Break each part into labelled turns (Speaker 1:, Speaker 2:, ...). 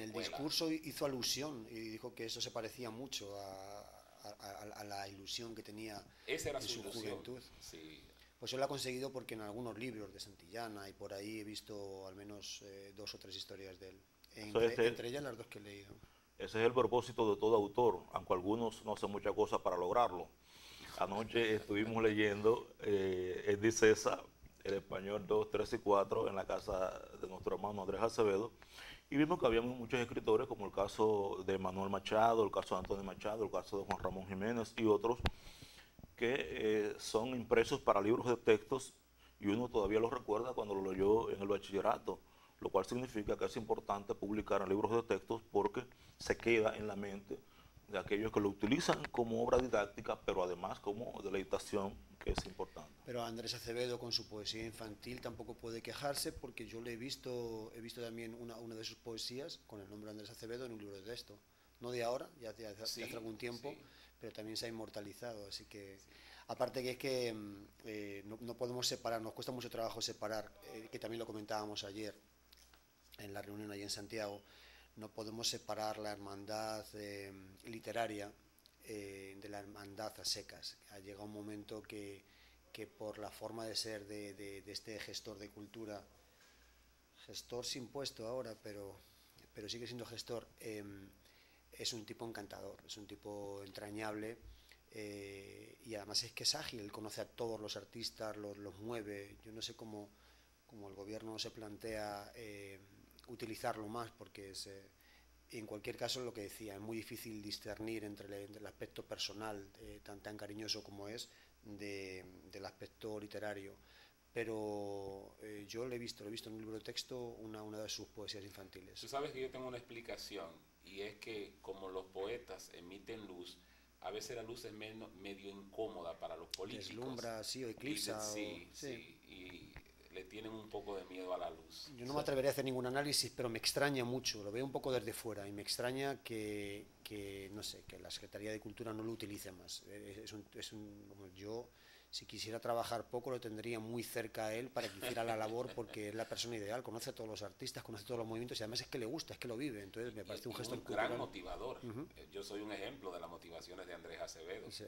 Speaker 1: el discurso hizo alusión y dijo que eso se parecía mucho a la ilusión que tenía
Speaker 2: Esa era
Speaker 1: en
Speaker 2: su
Speaker 1: su
Speaker 2: ilusión,
Speaker 1: juventud.
Speaker 2: sí.
Speaker 1: Pues él lo ha conseguido porque en algunos libros de Santillana y por ahí he visto al menos dos o tres historias de él.
Speaker 3: Eso es
Speaker 1: Entre ellas las dos que he leído.
Speaker 3: Ese es el propósito de todo autor, aunque algunos no hacen muchas cosas para lograrlo. Anoche estuvimos leyendo Eddi César, el español 2, 3 y 4, en la casa de nuestro hermano Andrés Acevedo, y vimos que había muchos escritores, como el caso de Manuel Machado, el caso de Antonio Machado, el caso de Juan Ramón Jiménez y otros, que son impresos para libros de textos y uno todavía los recuerda cuando lo leyó en el bachillerato, lo cual significa que es importante publicar en libros de textos porque se queda en la mente de aquellos que lo utilizan como obra didáctica, pero además como deleitación, que es importante.
Speaker 1: Pero Andrés Acevedo con su poesía infantil tampoco puede quejarse porque yo he visto también una de sus poesías con el nombre de Andrés Acevedo en un libro de texto. No de ahora, ya hace algún tiempo,
Speaker 2: Sí.
Speaker 1: pero también se ha inmortalizado. Así que, aparte que es que no podemos separar, nos cuesta mucho trabajo separar, que también lo comentábamos ayer en la reunión allí en Santiago, no podemos separar la hermandad literaria de la hermandad a secas. Ha llegado un momento que por la forma de ser de este gestor de cultura, gestor sin puesto ahora, pero sigue siendo gestor, es un tipo encantador, es un tipo entrañable y además es que es ágil, él conoce a todos los artistas, los mueve. Yo no sé cómo el gobierno se plantea utilizarlo más porque en cualquier caso lo que decía, es muy difícil discernir entre el aspecto personal tan cariñoso como es del aspecto literario, pero yo lo he visto en un libro de texto, una de sus poesías infantiles.
Speaker 2: Tú sabes que yo tengo una explicación y es que como los poetas emiten luz, a veces la luz es medio incómoda para los políticos.
Speaker 1: Deslumbra, sí, o eclipsa.
Speaker 2: Sí,
Speaker 1: Sí.
Speaker 2: sí, y le tienen un poco de miedo a la luz.
Speaker 1: Yo no me atrevería a hacer ningún análisis, pero me extraña mucho, lo veo un poco desde fuera y me extraña no sé, que la Secretaría de Cultura no lo utilice más. Yo, si quisiera trabajar poco, lo tendría muy cerca a él para que hiciera la labor porque es la persona ideal, conoce a todos los artistas, conoce todos los movimientos y además es que le gusta, es que lo vive, entonces me parece un gestor cultural.
Speaker 2: Gran motivador. Yo soy un ejemplo de las motivaciones de Andrés Acevedo,
Speaker 1: O sea,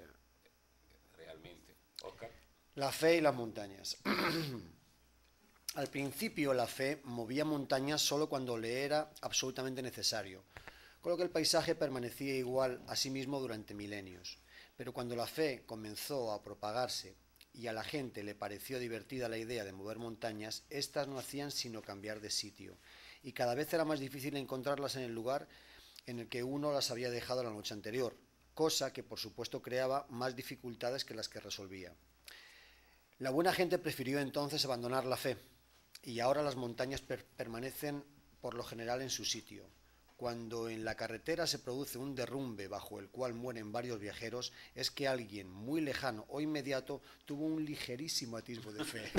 Speaker 2: realmente. Oscar.
Speaker 1: la fe y las montañas. Al principio la fe movía montañas solo cuando le era absolutamente necesario, con lo que el paisaje permanecía igual a sí mismo durante milenios. Pero cuando la fe comenzó a propagarse y a la gente le pareció divertida la idea de mover montañas, éstas no hacían sino cambiar de sitio, y cada vez era más difícil encontrarlas en el lugar en el que uno las había dejado la noche anterior, cosa que por supuesto creaba más dificultades que las que resolvía. La buena gente prefirió entonces abandonar la fe, y ahora las montañas permanecen por lo general en su sitio. Cuando en la carretera se produce un derrumbe bajo el cual mueren varios viajeros, es que alguien muy lejano o inmediato tuvo un ligerísimo atisbo de fe.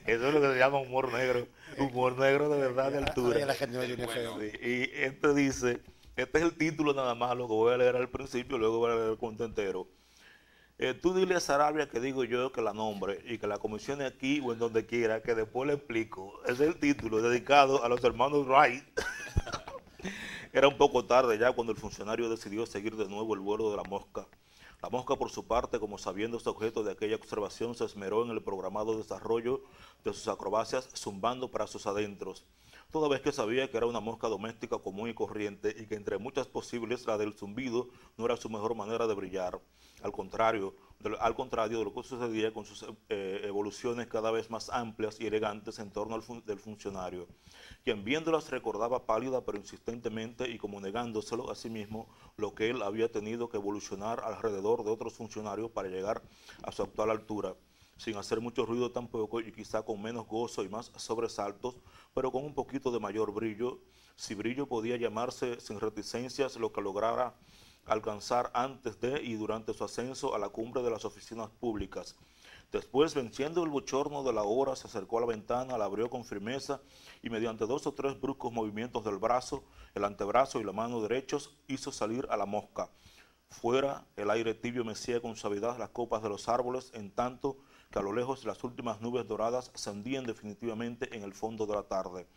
Speaker 3: Eso es lo que se llama humor negro de verdad de
Speaker 1: Ahora ya
Speaker 3: altura.
Speaker 1: la gente no tiene fe.
Speaker 3: Sí, y este dice, este es el título nada más, lo que voy a leer al principio, luego voy a leer el cuento entero. Tú dile a Sarabia que digo yo que la nombre y que la comisione aquí o en donde quiera, que después le explico. Ese es el título dedicado a los hermanos Wright. Era un poco tarde ya cuando el funcionario decidió seguir de nuevo el vuelo de la mosca. La mosca, por su parte, como sabiéndose objeto de aquella observación, se esmeró en el programado desarrollo de sus acrobacias, zumbando para sus adentros, toda vez que sabía que era una mosca doméstica común y corriente y que entre muchas posibles la del zumbido no era su mejor manera de brillar. Al contrario de lo que sucedía con sus evoluciones cada vez más amplias y elegantes en torno del funcionario, quien viéndolas recordaba pálida pero insistentemente y como negándoselo a sí mismo lo que él había tenido que evolucionar alrededor de otros funcionarios para llegar a su actual altura, sin hacer mucho ruido tampoco y quizá con menos gozo y más sobresaltos, pero con un poquito de mayor brillo, si brillo podía llamarse sin reticencias lo que lograra alcanzar antes de y durante su ascenso a la cumbre de las oficinas públicas. Después, venciendo el bochorno de la hora, se acercó a la ventana, la abrió con firmeza y mediante 2 o 3 bruscos movimientos del brazo, el antebrazo y la mano derechos, hizo salir a la mosca. Fuera, el aire tibio mecía con suavidad las copas de los árboles, en tanto que a lo lejos las últimas nubes doradas se hundían definitivamente en el fondo de la tarde.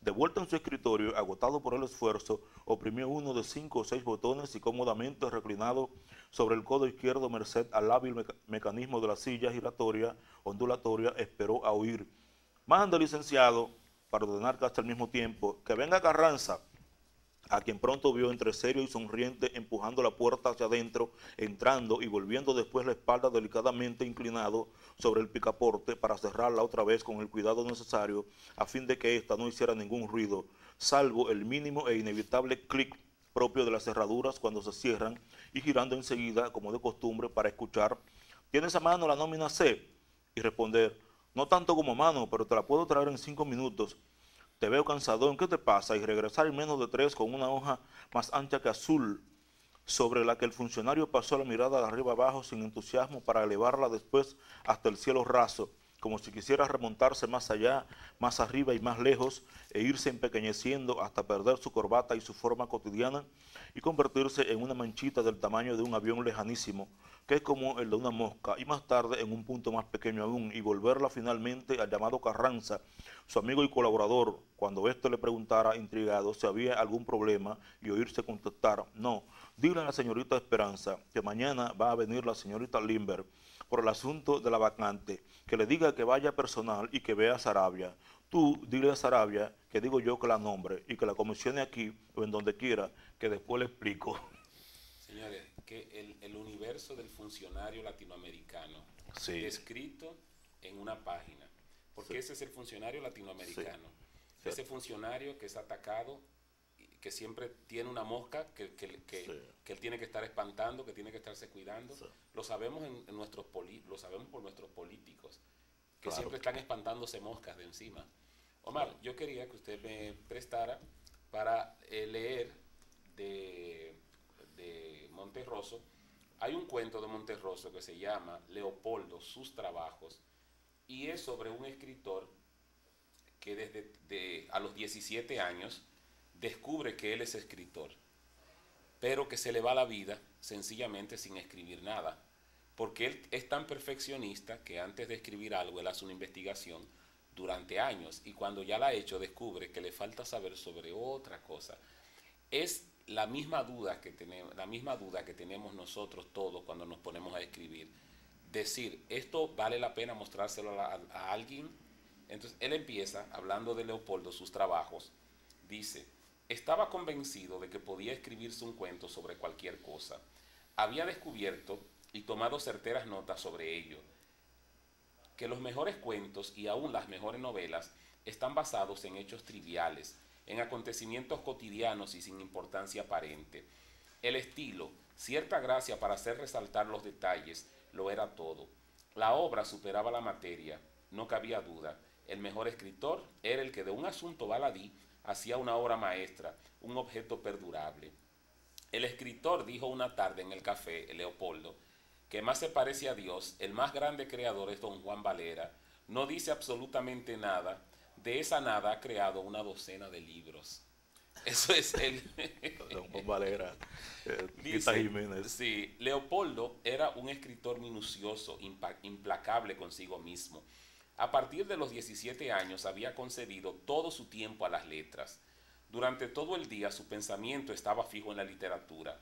Speaker 3: De vuelta en su escritorio, agotado por el esfuerzo, oprimió uno de 5 o 6 botones y cómodamente reclinado sobre el codo izquierdo merced al hábil mecanismo de la silla giratoria ondulatoria, esperó a oír. Manda, licenciado, para ordenar casi al mismo tiempo, que venga Carranza, a quien pronto vio entre serio y sonriente empujando la puerta hacia adentro, entrando y volviendo después la espalda delicadamente inclinado sobre el picaporte para cerrarla otra vez con el cuidado necesario a fin de que ésta no hiciera ningún ruido, salvo el mínimo e inevitable clic propio de las cerraduras cuando se cierran, y girando enseguida, como de costumbre, para escuchar: ¿tienes a mano la nómina C? Y responder: no tanto como a mano, pero te la puedo traer en 5 minutos. Te veo cansadón, ¿qué te pasa? Y regresar en menos de 3 con una hoja más ancha que azul, sobre la que el funcionario pasó la mirada de arriba abajo sin entusiasmo para elevarla después hasta el cielo raso, como si quisiera remontarse más allá, más arriba y más lejos, e irse empequeñeciendo hasta perder su corbata y su forma cotidiana y convertirse en una manchita del tamaño de un avión lejanísimo, que es como el de una mosca, y más tarde en un punto más pequeño aún, y volverla finalmente al llamado Carranza, su amigo y colaborador, cuando éste le preguntara intrigado si había algún problema, y oírse contestar: no, dile a la señorita Esperanza que mañana va a venir la señorita Limber por el asunto de la vacante, que le diga que vaya personal y que vea a Sarabia. Tú dile a Sarabia que digo yo que la nombre y que la comisione aquí o en donde quiera, que después le explico.
Speaker 2: Señores, que el universo del funcionario latinoamericano,
Speaker 3: Sí.
Speaker 2: descrito en una página, porque
Speaker 3: Sí.
Speaker 2: ese es el funcionario latinoamericano,
Speaker 3: Sí.
Speaker 2: ese funcionario que es atacado, que siempre tiene una mosca
Speaker 3: Sí.
Speaker 2: que él tiene que estar espantando, que tiene que estarse cuidando.
Speaker 3: Sí.
Speaker 2: Lo sabemos lo sabemos por nuestros políticos, que
Speaker 3: Claro.
Speaker 2: siempre están espantándose moscas de encima. Omar,
Speaker 3: Claro.
Speaker 2: yo quería que usted me prestara para leer de Monterroso. Hay un cuento de Monterroso que se llama Leopoldo, sus trabajos, y es sobre un escritor que a los 17 años descubre que él es escritor, pero que se le va la vida sencillamente sin escribir nada, porque él es tan perfeccionista que antes de escribir algo él hace una investigación durante años, y cuando ya la ha hecho descubre que le falta saber sobre otra cosa. Es la misma duda que tenemos nosotros todos cuando nos ponemos a escribir. Decir, ¿esto vale la pena mostrárselo a alguien? Entonces él empieza hablando de Leopoldo, sus trabajos. Dice: estaba convencido de que podía escribirse un cuento sobre cualquier cosa. Había descubierto y tomado certeras notas sobre ello, que los mejores cuentos y aún las mejores novelas están basados en hechos triviales, en acontecimientos cotidianos y sin importancia aparente. El estilo, cierta gracia para hacer resaltar los detalles, lo era todo. La obra superaba la materia, no cabía duda. El mejor escritor era el que de un asunto baladí hacía una obra maestra, un objeto perdurable. El escritor dijo una tarde en el café, Leopoldo, que más se parece a Dios, el más grande creador es don Juan Valera, no dice absolutamente nada, de esa nada ha creado una docena de libros. Eso es él.
Speaker 3: Don Juan Valera,
Speaker 2: Dice,
Speaker 3: Jiménez.
Speaker 2: sí, Leopoldo era un escritor minucioso, implacable consigo mismo. A partir de los 17 años había concedido todo su tiempo a las letras. Durante todo el día su pensamiento estaba fijo en la literatura.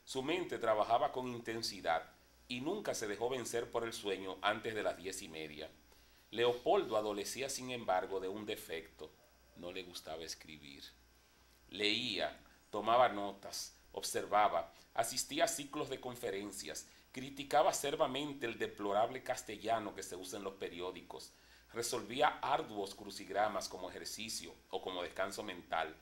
Speaker 2: Su mente trabajaba con intensidad y nunca se dejó vencer por el sueño antes de las 10:30. Leopoldo adolecía, sin embargo, de un defecto: no le gustaba escribir. Leía, tomaba notas, observaba, asistía a ciclos de conferencias, criticaba acerbamente el deplorable castellano que se usa en los periódicos, resolvía arduos crucigramas como ejercicio o como descanso mental.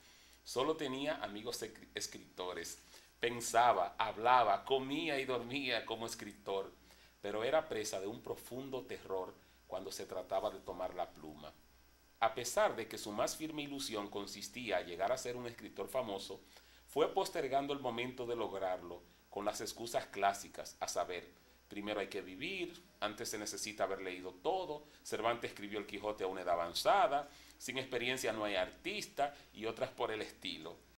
Speaker 2: Solo tenía amigos escritores. Pensaba, hablaba, comía y dormía como escritor, pero era presa de un profundo terror cuando se trataba de tomar la pluma. A pesar de que su más firme ilusión consistía en llegar a ser un escritor famoso, fue postergando el momento de lograrlo con las excusas clásicas, a saber: primero hay que vivir, antes se necesita haber leído todo, Cervantes escribió el Quijote a una edad avanzada, sin experiencia no hay artista, y otras por el estilo.